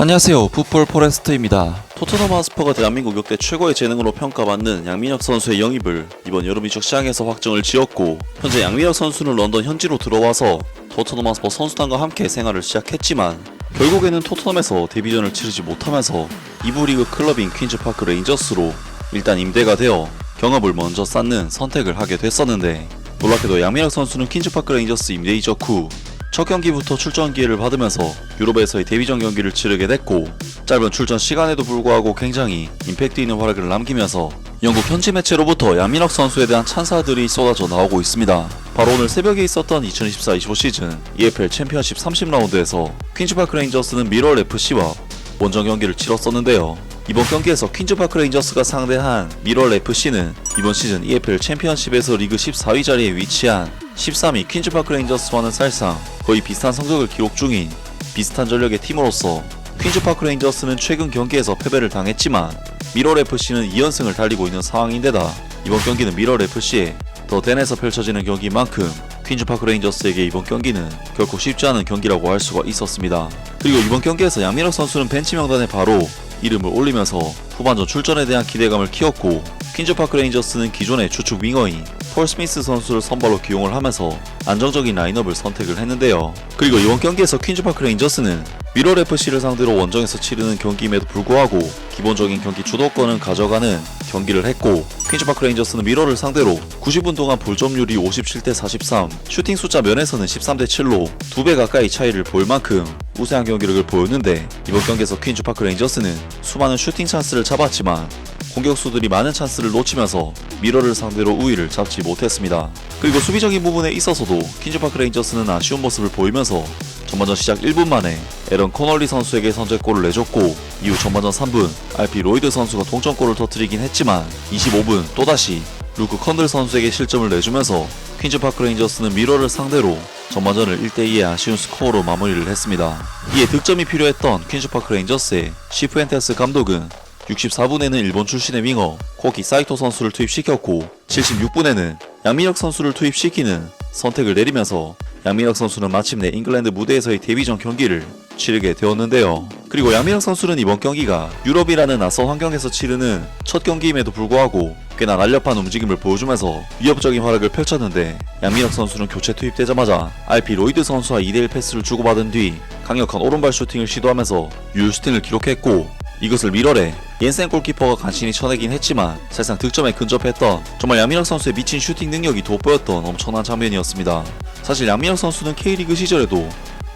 안녕하세요. 풋볼 포레스트입니다. 토트넘 하스퍼가 대한민국 역대 최고의 재능으로 평가받는 양민혁 선수의 영입을 이번 여름 이적 시장에서 확정을 지었고, 현재 양민혁 선수는 런던 현지로 들어와서 토트넘 하스퍼 선수단과 함께 생활을 시작했지만 결국에는 토트넘에서 데뷔전을 치르지 못하면서 2부 리그 클럽인 퀸즈파크 레인저스로 일단 임대가 되어 경합을 먼저 쌓는 선택을 하게 됐었는데, 놀랍게도 양민혁 선수는 퀸즈파크 레인저스 임대 이적 후 첫 경기부터 출전 기회를 받으면서 유럽에서의 데뷔전 경기를 치르게 됐고, 짧은 출전 시간에도 불구하고 굉장히 임팩트 있는 활약을 남기면서 영국 현지 매체로부터 양민혁 선수에 대한 찬사들이 쏟아져 나오고 있습니다. 바로 오늘 새벽에 있었던 2024-25 시즌 EFL 챔피언십 30라운드에서 퀸즈파크 레인저스는 미럴 FC와 원정 경기를 치렀었는데요. 이번 경기에서 퀸즈파크 레인저스가 상대한 미럴 FC는 이번 시즌 EFL 챔피언십에서 리그 14위 자리에 위치한 13위 퀸즈파크 레인저스와는 사실상 거의 비슷한 성적을 기록 중인 비슷한 전력의 팀으로서, 퀸즈파크 레인저스는 최근 경기에서 패배를 당했지만 미럴 FC는 2연승을 달리고 있는 상황인데다 이번 경기는 미럴 FC의 더 댄에서 펼쳐지는 경기인 만큼 퀸즈파크 레인저스에게 이번 경기는 결코 쉽지 않은 경기라고 할 수가 있었습니다. 그리고 이번 경기에서 양민혁 선수는 벤치 명단에 바로 이름을 올리면서 후반전 출전에 대한 기대감을 키웠고, 퀸즈파크 레인저스는 기존의 주축 윙어인 폴 스미스 선수를 선발로 기용을 하면서 안정적인 라인업을 선택을 했는데요. 그리고 이번 경기에서 퀸즈파크 레인저스는 미럴 FC를 상대로 원정에서 치르는 경기임에도 불구하고 기본적인 경기 주도권은 가져가는 경기를 했고, 퀸즈파크 레인저스는 미럴을 상대로 90분 동안 볼 점률이 57대43, 슈팅 숫자 면에서는 13대7로 2배 가까이 차이를 보일 만큼 우세한 경기력을 보였는데, 이번 경기에서 퀸즈파크 레인저스는 수많은 슈팅 찬스를 잡았지만 공격수들이 많은 찬스를 놓치면서 미럴을 상대로 우위를 잡지 못했습니다. 그리고 수비적인 부분에 있어서도 퀸즈파크 레인저스는 아쉬운 모습을 보이면서 전반전 시작 1분 만에 에런 코널리 선수에게 선제골을 내줬고, 이후 전반전 3분 RP 로이드 선수가 동점골을 터뜨리긴 했지만 25분 또다시 루크 컨들 선수에게 실점을 내주면서 퀸즈파크 레인저스는 미럴을 상대로 전반전을 1대2의 아쉬운 스코어로 마무리를 했습니다. 이에 득점이 필요했던 퀸즈파크 레인저스의 시푸엔테스 감독은 64분에는 일본 출신의 윙어 코키 사이토 선수를 투입시켰고, 76분에는 양민혁 선수를 투입시키는 선택을 내리면서 양민혁 선수는 마침내 잉글랜드 무대에서의 데뷔전 경기를 치르게 되었는데요. 그리고 양민혁 선수는 이번 경기가 유럽이라는 낯선 환경에서 치르는 첫 경기임에도 불구하고 꽤나 날렵한 움직임을 보여주면서 위협적인 활약을 펼쳤는데, 양민혁 선수는 교체 투입되자마자 RP 로이드 선수와 2대1 패스를 주고받은 뒤 강력한 오른발 슈팅을 시도하면서 유효 슈팅을 기록했고, 이것을 미럴에 옌센 골키퍼가 간신히 쳐내긴 했지만 사실상 득점에 근접했던, 정말 양민혁 선수의 미친 슈팅 능력이 돋보였던 엄청난 장면이었습니다. 사실 양민혁 선수는 K리그 시절에도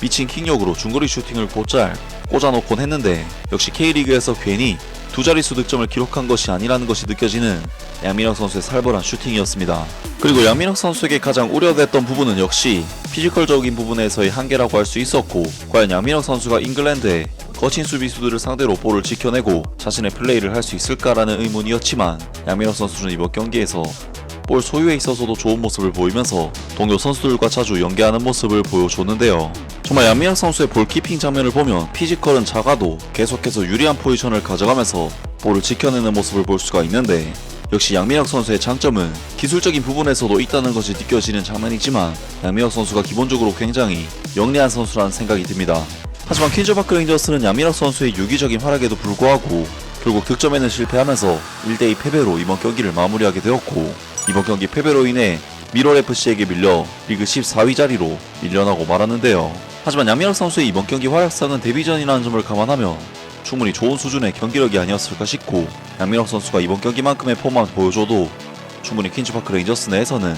미친 킥력으로 중거리 슈팅을 곧잘 꽂아놓곤 했는데, 역시 K리그에서 괜히 두 자릿수 득점을 기록한 것이 아니라는 것이 느껴지는 양민혁 선수의 살벌한 슈팅이었습니다. 그리고 양민혁 선수에게 가장 우려됐던 부분은 역시 피지컬적인 부분에서의 한계라고 할 수 있었고, 과연 양민혁 선수가 잉글랜드의 거친 수비수들을 상대로 볼을 지켜내고 자신의 플레이를 할 수 있을까라는 의문이었지만, 양민혁 선수는 이번 경기에서 볼 소유에 있어서도 좋은 모습을 보이면서 동료 선수들과 자주 연계하는 모습을 보여줬는데요. 정말 양민혁 선수의 볼키핑 장면을 보면 피지컬은 작아도 계속해서 유리한 포지션을 가져가면서 볼을 지켜내는 모습을 볼 수가 있는데, 역시 양민혁 선수의 장점은 기술적인 부분에서도 있다는 것이 느껴지는 장면이지만, 양민혁 선수가 기본적으로 굉장히 영리한 선수라는 생각이 듭니다. 하지만 퀸즈파크 레인저스는 양민혁 선수의 유기적인 활약에도 불구하고 결국 득점에는 실패하면서 1대2 패배로 이번 경기를 마무리하게 되었고, 이번 경기 패배로 인해 미럴 FC에게 밀려 리그 14위 자리로 밀려나고 말았는데요. 하지만 양민혁 선수의 이번 경기 활약상은 데뷔전이라는 점을 감안하면 충분히 좋은 수준의 경기력이 아니었을까 싶고, 양민혁 선수가 이번 경기만큼의 폼만 보여줘도 충분히 퀸즈파크 레인저스 내에서는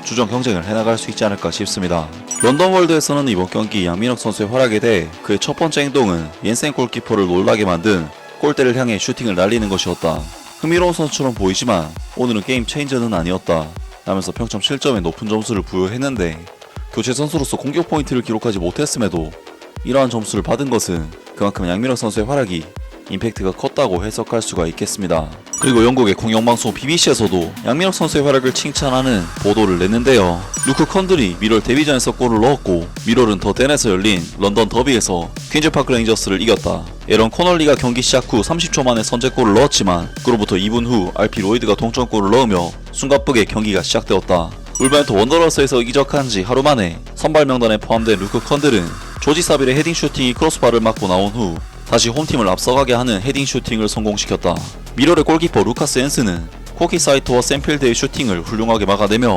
주전 경쟁을 해나갈 수 있지 않을까 싶습니다. 런던 월드에서는 이번 경기 양민혁 선수의 활약에 대해 그의 첫 번째 행동은 옌센 골키퍼를 놀라게 만든 골대를 향해 슈팅을 날리는 것이었다. 흥미로운 선수처럼 보이지만 오늘은 게임 체인저는 아니었다 라면서 평점 7점의 높은 점수를 부여했는데, 교체 선수로서 공격 포인트를 기록하지 못했음에도 이러한 점수를 받은 것은 그만큼 양민혁 선수의 활약이 임팩트가 컸다고 해석할 수가 있겠습니다. 그리고 영국의 공영방송 BBC에서도 양민혁 선수의 활약을 칭찬하는 보도를 냈는데요. 루크 컨들이 미럴 데뷔전에서 골을 넣었고, 미럴은 더 댄에서 열린 런던 더비에서 퀸즈파크 레인저스를 이겼다. 에런 코널리가 경기 시작 후 30초 만에 선제골을 넣었지만 그로부터 2분 후 RP 로이드가 동점골을 넣으며 숨가쁘게 경기가 시작되었다. 울버햄튼 원더러스에서 이적한 지 하루 만에 선발 명단에 포함된 루크 컨들은 조지 사빌의 헤딩 슈팅이 크로스바를 맞고 나온 후 다시 홈팀을 앞서가게 하는 헤딩 슈팅을 성공시켰다. 미러의 골키퍼 루카스 헨스는 코키 사이토와 샘필드의 슈팅을 훌륭하게 막아내며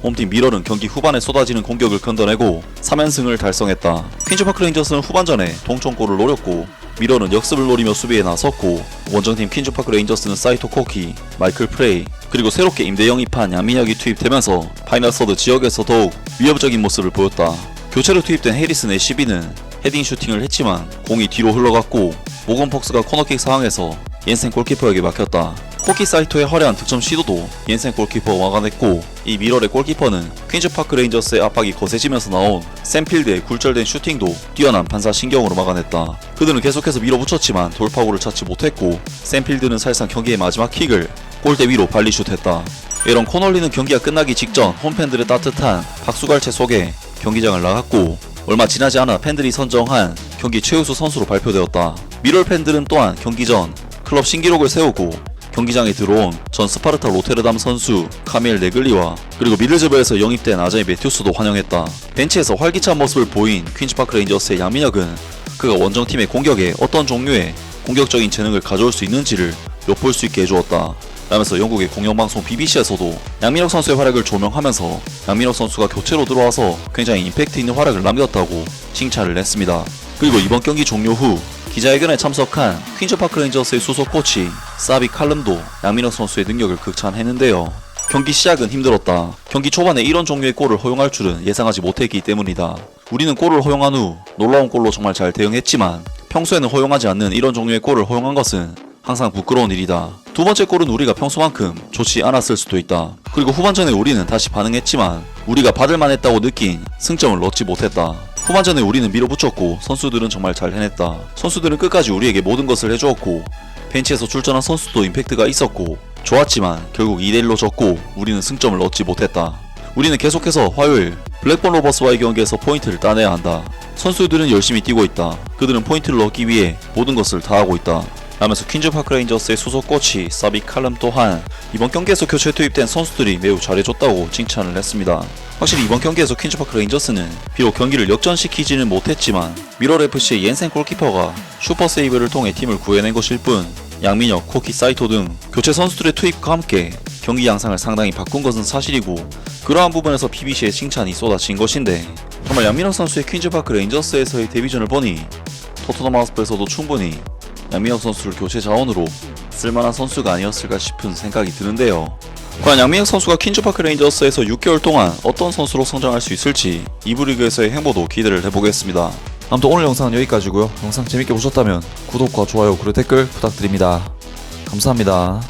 홈팀 미러는 경기 후반에 쏟아지는 공격을 건져내고 3연승을 달성했다. 퀸즈파크 레인저스는 후반전에 동점골을 노렸고 미러는 역습을 노리며 수비에 나섰고 원정팀 퀸즈파크 레인저스는 사이토 코키, 마이클 프레이 그리고 새롭게 임대 영입한 양민혁이 투입되면서 파이널 서드 지역에서 더욱 위협적인 모습을 보였다. 교체로 투입된 해리슨의 시비는 헤딩 슈팅을 했지만 공이 뒤로 흘러갔고 모건 폭스가 코너킥 상황에서 옌센 골키퍼에게 막혔다. 코키 사이토의 화려한 득점 시도도 옌센 골키퍼가 막아냈고 이 미러의 골키퍼는 퀸즈파크 레인저스의 압박이 거세지면서 나온 샘필드의 굴절된 슈팅도 뛰어난 반사신경으로 막아냈다. 그들은 계속해서 밀어붙였지만 돌파구를 찾지 못했고 샘필드는 사실상 경기의 마지막 킥을 골대 위로 발리슛했다. 이런 코널리는 경기가 끝나기 직전 홈팬들의 따뜻한 박수갈채 속에 경기장을 나갔고 얼마 지나지 않아 팬들이 선정한 경기 최우수 선수로 발표되었다. 미럴 팬들은 또한 경기 전 클럽 신기록을 세우고 경기장에 들어온 전 스파르타 로테르담 선수 카밀 네글리와 그리고 미들즈버에서 영입된 아자이 매튜스도 환영했다. 벤치에서 활기찬 모습을 보인 퀸즈파크 레인저스의 양민혁은 그가 원정팀의 공격에 어떤 종류의 공격적인 재능을 가져올 수 있는지를 엿볼 수 있게 해주었다. 라면서 영국의 공영방송 BBC에서도 양민혁 선수의 활약을 조명하면서 양민혁 선수가 교체로 들어와서 굉장히 임팩트 있는 활약을 남겼다고 칭찬을 했습니다. 그리고 이번 경기 종료 후 기자회견에 참석한 퀸즈파크 레인저스의 수석 코치 사비 칼름도 양민혁 선수의 능력을 극찬했는데요. 경기 시작은 힘들었다. 경기 초반에 이런 종류의 골을 허용할 줄은 예상하지 못했기 때문이다. 우리는 골을 허용한 후 놀라운 골로 정말 잘 대응했지만 평소에는 허용하지 않는 이런 종류의 골을 허용한 것은 항상 부끄러운 일이다. 두 번째 골은 우리가 평소만큼 좋지 않았을 수도 있다. 그리고 후반전에 우리는 다시 반응했지만 우리가 받을만 했다고 느낀 승점을 얻지 못했다. 후반전에 우리는 밀어붙였고 선수들은 정말 잘 해냈다. 선수들은 끝까지 우리에게 모든 것을 해주었고 벤치에서 출전한 선수도 임팩트가 있었고 좋았지만 결국 2대1로 졌고 우리는 승점을 얻지 못했다. 우리는 계속해서 화요일 블랙번 로버스와의 경기에서 포인트를 따내야 한다. 선수들은 열심히 뛰고 있다. 그들은 포인트를 얻기 위해 모든 것을 다하고 있다. 라면서 퀸즈파크 레인저스의 수석 코치 사비 칼럼 또한 이번 경기에서 교체 투입된 선수들이 매우 잘해줬다고 칭찬을 했습니다. 확실히 이번 경기에서 퀸즈파크 레인저스는 비록 경기를 역전시키지는 못했지만 미러FC의 옌센 골키퍼가 슈퍼 세이브를 통해 팀을 구해낸 것일 뿐 양민혁, 코키 사이토 등 교체 선수들의 투입과 함께 경기 양상을 상당히 바꾼 것은 사실이고 그러한 부분에서 BBC의 칭찬이 쏟아진 것인데 정말 양민혁 선수의 퀸즈파크 레인저스에서의 데뷔전을 보니 토트넘 하스퍼에서도 충분히 양민혁 선수를 교체 자원으로 쓸만한 선수가 아니었을까 싶은 생각이 드는데요. 과연 양민혁 선수가 퀸즈파크 레인저스에서 6개월 동안 어떤 선수로 성장할 수 있을지 2부 리그에서의 행보도 기대를 해보겠습니다. 아무튼 오늘 영상은 여기까지고요. 영상 재밌게 보셨다면 구독과 좋아요 그리고 댓글 부탁드립니다. 감사합니다.